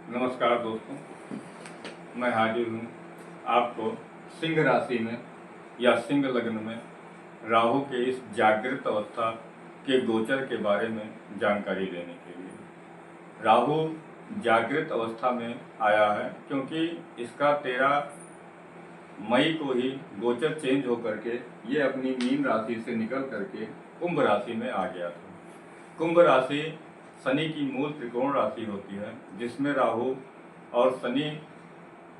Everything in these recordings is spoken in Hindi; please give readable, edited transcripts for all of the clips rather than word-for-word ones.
नमस्कार दोस्तों, मैं हाजिर हूँ आपको सिंह राशि में या सिंह लग्न में राहु के इस जागृत अवस्था के गोचर के बारे में जानकारी देने के लिए। राहु जागृत अवस्था में आया है क्योंकि इसका 13 मई को ही गोचर चेंज होकर के ये अपनी मीन राशि से निकल करके कुंभ राशि में आ गया था। कुंभ राशि शनि की मूल त्रिकोण राशि होती है, जिसमें राहु और शनि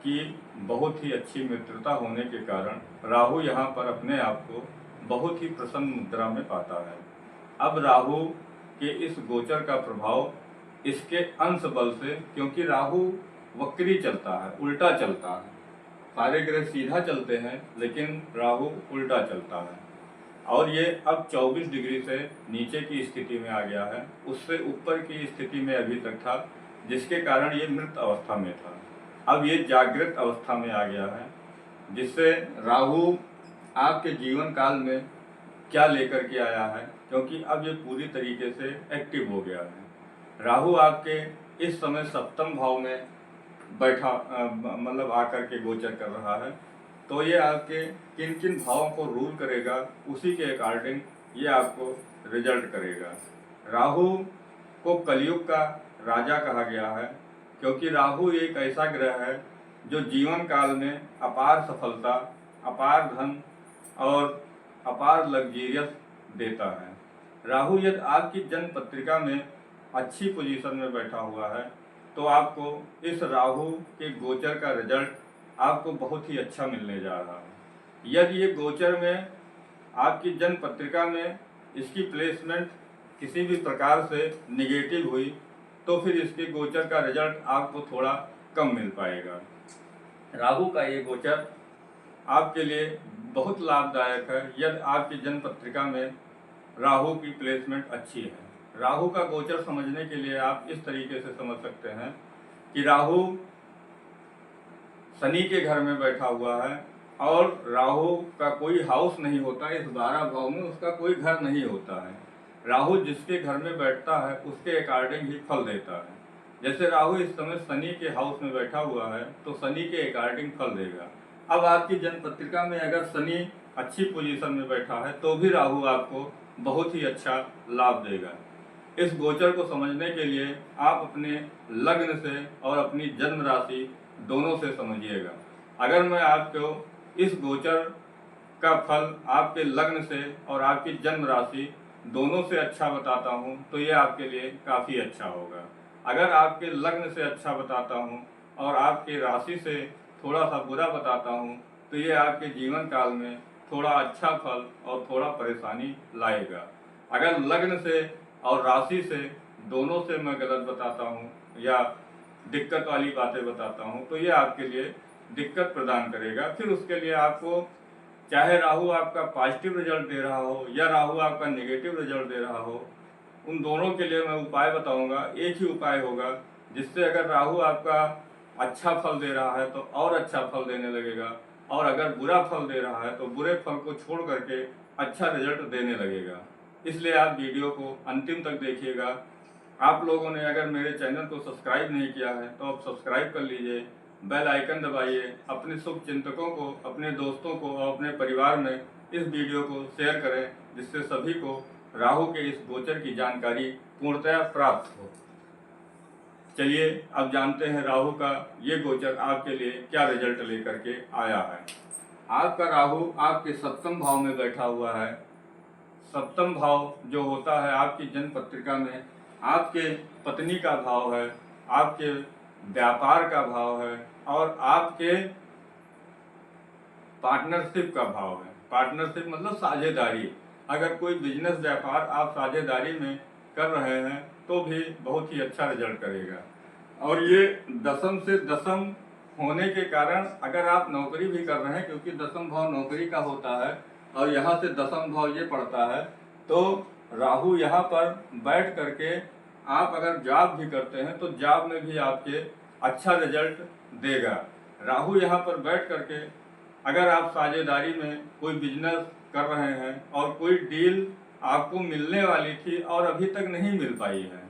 की बहुत ही अच्छी मित्रता होने के कारण राहु यहाँ पर अपने आप को बहुत ही प्रसन्न मुद्रा में पाता है। अब राहु के इस गोचर का प्रभाव इसके अंश बल से, क्योंकि राहु वक्री चलता है, उल्टा चलता है, सारे ग्रह सीधा चलते हैं लेकिन राहु उल्टा चलता है और ये अब 24 डिग्री से नीचे की स्थिति में आ गया है। उससे ऊपर की स्थिति में अभी तक था, जिसके कारण ये मृत अवस्था में था। अब ये जागृत अवस्था में आ गया है, जिससे राहु आपके जीवन काल में क्या लेकर के आया है, क्योंकि अब ये पूरी तरीके से एक्टिव हो गया है। राहु आपके इस समय सप्तम भाव में बैठा मतलब आकर के गोचर कर रहा है। तो ये आपके किन किन भावों को रूल करेगा, उसी के अकॉर्डिंग ये आपको रिजल्ट करेगा। राहु को कलयुग का राजा कहा गया है, क्योंकि राहु एक ऐसा ग्रह है जो जीवन काल में अपार सफलता, अपार धन और अपार लग्जेरियस देता है। राहु यदि आपकी जन्म पत्रिका में अच्छी पोजीशन में बैठा हुआ है तो आपको इस राहु के गोचर का रिजल्ट आपको बहुत ही अच्छा मिलने जा रहा है। यदि ये गोचर में आपकी जन्म पत्रिका में इसकी प्लेसमेंट किसी भी प्रकार से निगेटिव हुई तो फिर इसके गोचर का रिजल्ट आपको थोड़ा कम मिल पाएगा। राहु का ये गोचर आपके लिए बहुत लाभदायक है यदि आपकी जन्म पत्रिका में राहु की प्लेसमेंट अच्छी है। राहु का गोचर समझने के लिए आप इस तरीके से समझ सकते हैं कि राहु शनि के घर में बैठा हुआ है और राहु का कोई हाउस नहीं होता, इस 12 भाव में उसका कोई घर नहीं होता है। राहु जिसके घर में बैठता है उसके अकॉर्डिंग ही फल देता है। जैसे राहु इस समय शनि के हाउस में बैठा हुआ है तो शनि के अकॉर्डिंग फल देगा। अब आपकी जन्म पत्रिका में अगर शनि अच्छी पोजीशन में बैठा है तो भी राहु आपको बहुत ही अच्छा लाभ देगा। इस गोचर को समझने के लिए आप अपने लग्न से और अपनी जन्म राशि दोनों से समझिएगा। अगर मैं आपको इस गोचर का फल आपके लग्न से और आपकी जन्म राशि दोनों से अच्छा बताता हूं तो ये आपके लिए काफ़ी अच्छा होगा। अगर आपके लग्न से अच्छा बताता हूं और आपके राशि से थोड़ा सा बुरा बताता हूं तो ये आपके जीवन काल में थोड़ा अच्छा फल और थोड़ा परेशानी लाएगा। अगर लग्न से और राशि से दोनों से मैं गलत बताता हूँ या दिक्कत वाली बातें बताता हूँ तो ये आपके लिए दिक्कत प्रदान करेगा। फिर उसके लिए आपको चाहे राहु आपका पॉजिटिव रिजल्ट दे रहा हो या राहु आपका नेगेटिव रिजल्ट दे रहा हो, उन दोनों के लिए मैं उपाय बताऊंगा। एक ही उपाय होगा जिससे अगर राहु आपका अच्छा फल दे रहा है तो और अच्छा फल देने लगेगा, और अगर बुरा फल दे रहा है तो बुरे फल को छोड़ करके अच्छा रिजल्ट देने लगेगा। इसलिए आप वीडियो को अंतिम तक देखिएगा। आप लोगों ने अगर मेरे चैनल को सब्सक्राइब नहीं किया है तो आप सब्सक्राइब कर लीजिए, बेल आइकन दबाइए, अपने शुभ चिंतकों को, अपने दोस्तों को और अपने परिवार में इस वीडियो को शेयर करें, जिससे सभी को राहु के इस गोचर की जानकारी पूर्णतः प्राप्त हो। चलिए अब जानते हैं राहु का ये गोचर आपके लिए क्या रिजल्ट लेकर के आया है। आपका राहु आपके सप्तम भाव में बैठा हुआ है। सप्तम भाव जो होता है आपकी जन्म पत्रिका में आपके पत्नी का भाव है, आपके व्यापार का भाव है और आपके पार्टनरशिप का भाव है। पार्टनरशिप मतलब साझेदारी। अगर कोई बिजनेस व्यापार आप साझेदारी में कर रहे हैं तो भी बहुत ही अच्छा रिजल्ट करेगा। और ये दसम से दसम होने के कारण अगर आप नौकरी भी कर रहे हैं, क्योंकि दसम भाव नौकरी का होता है और यहाँ से दसम भाव ये पड़ता है, तो राहु यहाँ पर बैठ करके आप अगर जॉब भी करते हैं तो जॉब में भी आपके अच्छा रिजल्ट देगा। राहु यहाँ पर बैठ करके अगर आप साझेदारी में कोई बिजनेस कर रहे हैं और कोई डील आपको मिलने वाली थी और अभी तक नहीं मिल पाई है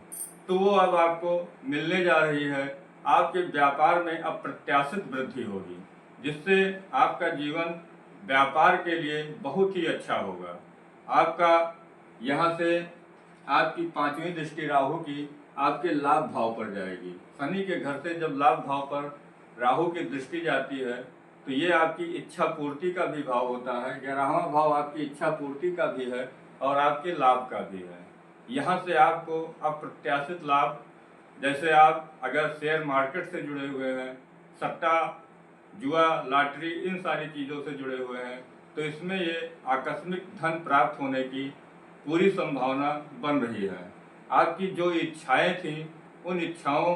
तो वो अब आपको मिलने जा रही है, आपके व्यापार में अप्रत्याशित वृद्धि होगी, जिससे आपका जीवन व्यापार के लिए बहुत ही अच्छा होगा। आपका यहाँ से आपकी 5वीं दृष्टि राहु की आपके लाभ भाव पर जाएगी। शनि के घर से जब लाभ भाव पर राहु की दृष्टि जाती है तो ये आपकी इच्छा पूर्ति का भी भाव होता है। 11वां भाव आपकी इच्छा पूर्ति का भी है और आपके लाभ का भी है। यहाँ से आपको अप्रत्याशित लाभ, जैसे आप अगर शेयर मार्केट से जुड़े हुए हैं, सट्टा, जुआ, लॉटरी, इन सारी चीज़ों से जुड़े हुए हैं, तो इसमें ये आकस्मिक धन प्राप्त होने की पूरी संभावना बन रही है। आपकी जो इच्छाएं थी उन इच्छाओं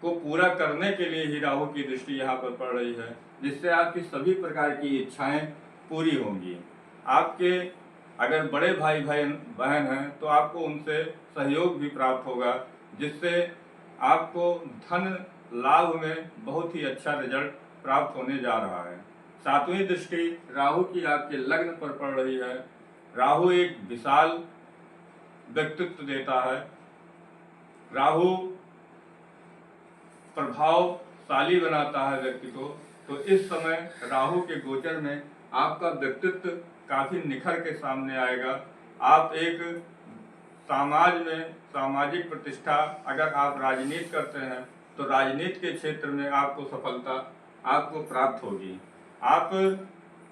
को पूरा करने के लिए ही राहु की दृष्टि यहाँ पर पड़ रही है, जिससे आपकी सभी प्रकार की इच्छाएं पूरी होंगी। आपके अगर बड़े भाई बहन हैं तो आपको उनसे सहयोग भी प्राप्त होगा, जिससे आपको धन लाभ में बहुत ही अच्छा रिजल्ट प्राप्त होने जा रहा है। 7वीं दृष्टि राहु की आपके लग्न पर पड़ रही है। राहु एक विशाल व्यक्तित्व देता है। राहु प्रभावशाली बनाता है व्यक्ति को। तो इस समय राहु के गोचर में आपका व्यक्तित्व काफी निखर के सामने आएगा। आप एक समाज में सामाजिक प्रतिष्ठा, अगर आप राजनीति करते हैं तो राजनीति के क्षेत्र में आपको सफलता आपको प्राप्त होगी। आप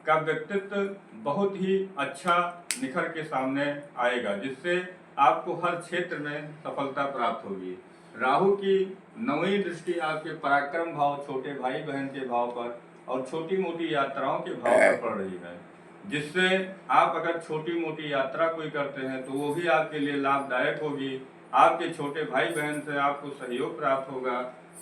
का व्यक्तित्व बहुत ही अच्छा निखर के सामने आएगा, जिससे आपको हर क्षेत्र में सफलता प्राप्त होगी। राहु की 9वीं दृष्टि आपके पराक्रम भाव, छोटे भाई बहन के भाव पर और छोटी मोटी यात्राओं के भाव पर पड़ रही है, जिससे आप अगर छोटी मोटी यात्रा कोई करते हैं तो वो भी आपके लिए लाभदायक होगी। आपके छोटे भाई बहन से आपको सहयोग प्राप्त होगा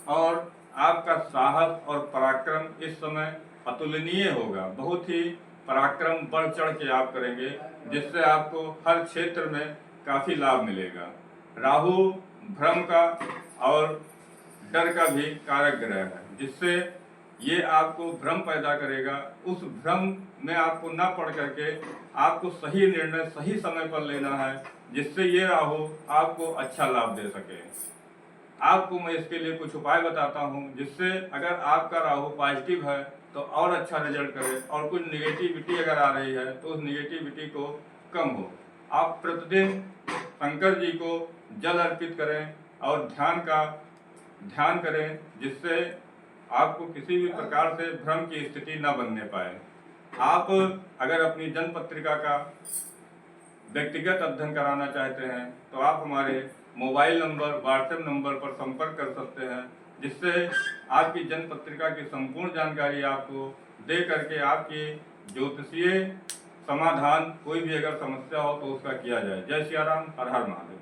और आपका साहस और पराक्रम इस समय अतुलनीय होगा। बहुत ही पराक्रम बढ़ चढ़ के आप करेंगे, जिससे आपको हर क्षेत्र में काफी लाभ मिलेगा। राहु भ्रम का और डर का भी कारक ग्रह है, जिससे ये आपको भ्रम पैदा करेगा। उस भ्रम में आपको न पड़ करके आपको सही निर्णय सही समय पर लेना है, जिससे ये राहु आपको अच्छा लाभ दे सके। आपको मैं इसके लिए कुछ उपाय बताता हूँ, जिससे अगर आपका राहु पॉजिटिव है तो और अच्छा रिजल्ट करे, और कुछ निगेटिविटी अगर आ रही है तो उस निगेटिविटी को कम हो। आप प्रतिदिन शंकर जी को जल अर्पित करें और ध्यान करें, जिससे आपको किसी भी प्रकार से भ्रम की स्थिति न बनने पाए। आप अगर अपनी जन्म पत्रिका का व्यक्तिगत अध्ययन कराना चाहते हैं तो आप हमारे मोबाइल नंबर, व्हाट्सएप नंबर पर संपर्क कर सकते हैं, जिससे आपकी जन्म पत्रिका की संपूर्ण जानकारी आपको दे करके आपकी ज्योतिषीय समाधान, कोई भी अगर समस्या हो तो उसका किया जाए। जय सिया राम, हर हर महादेव।